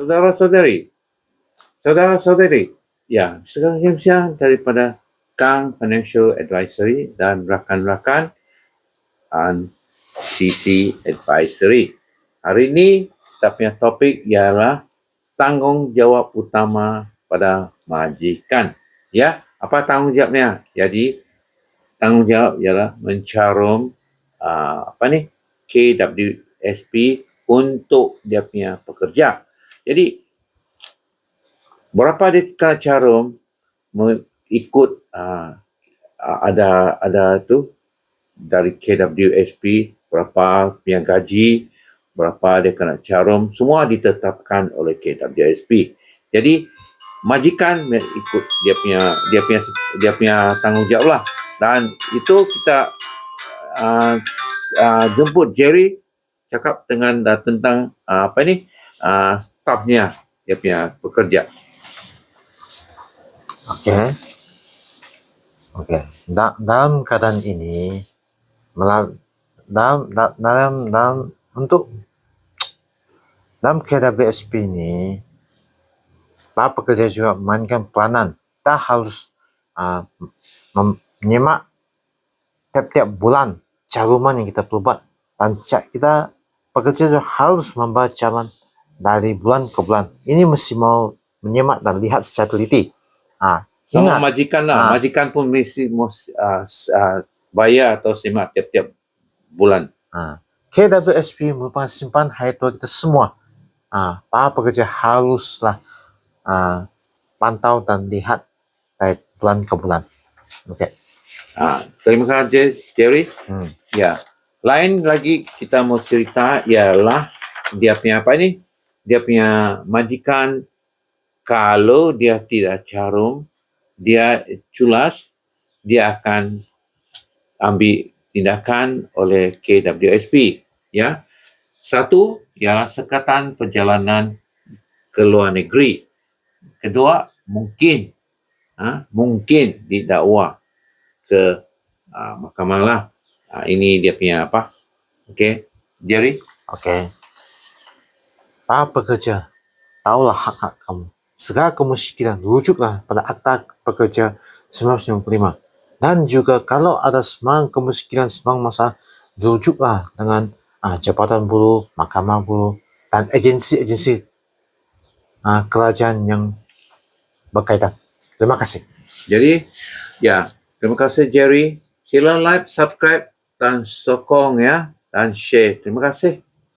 Saudara-saudari, saudara-saudari, ya, sekarang daripada Kang Financial Advisory dan rakan-rakan CC Advisory. Hari ini kita punya topik ialah tanggungjawab utama pada majikan. Ya, apa tanggungjawabnya? Jadi tanggungjawab ialah mencarum KWSP untuk dia punya pekerja. Jadi berapa dia kena carum ikut ada tu dari KWSP, berapa punya gaji, berapa dia kena carum, semua ditetapkan oleh KWSP. Jadi majikan ikut dia punya tanggungjawab lah. Dan itu kita jemput Jerry cakap dengan tentang staffnya, dia punya pekerja. Okey. Dalam keadaan ini, dalam KWSP ini, para pekerja juga memainkan peranan. Kita harus menyimak tiap-tiap bulan caruman yang kita perlu buat, dan kita pekerja juga harus membawa caruman dari bulan ke bulan. Ini mesti mau menyimak dan lihat secara teliti. Sama majikan lah. Majikan pun mesti bayar atau simak tiap-tiap bulan. KWSP merupakan simpanan hari tua kita semua. Para pekerja haruslah pantau dan lihat dari bulan ke bulan. Okey. Terima kasih Jerry. Ya. Lain lagi kita mau cerita ialah dia punya dia punya majikan, kalau dia tidak carum, dia culas, dia akan ambil tindakan oleh KWSP. Ya. Satu ialah sekatan perjalanan ke luar negeri. Kedua, mungkin didakwa ke mahkamah lah. Ini dia punya apa? Okey, Jerry? Okey. Para pekerja, tahulah hak-hak kamu. Segala kemusykilan rujuklah pada Akta Pekerja 1995. Dan juga kalau ada semang kemusykilan, semang masalah, rujuklah dengan Jabatan Buruh, Mahkamah Buruh dan agensi-agensi kerajaan yang berkaitan. Terima kasih. Jadi, ya, terima kasih Jerry. Sila like, subscribe dan sokong ya, dan share. Terima kasih.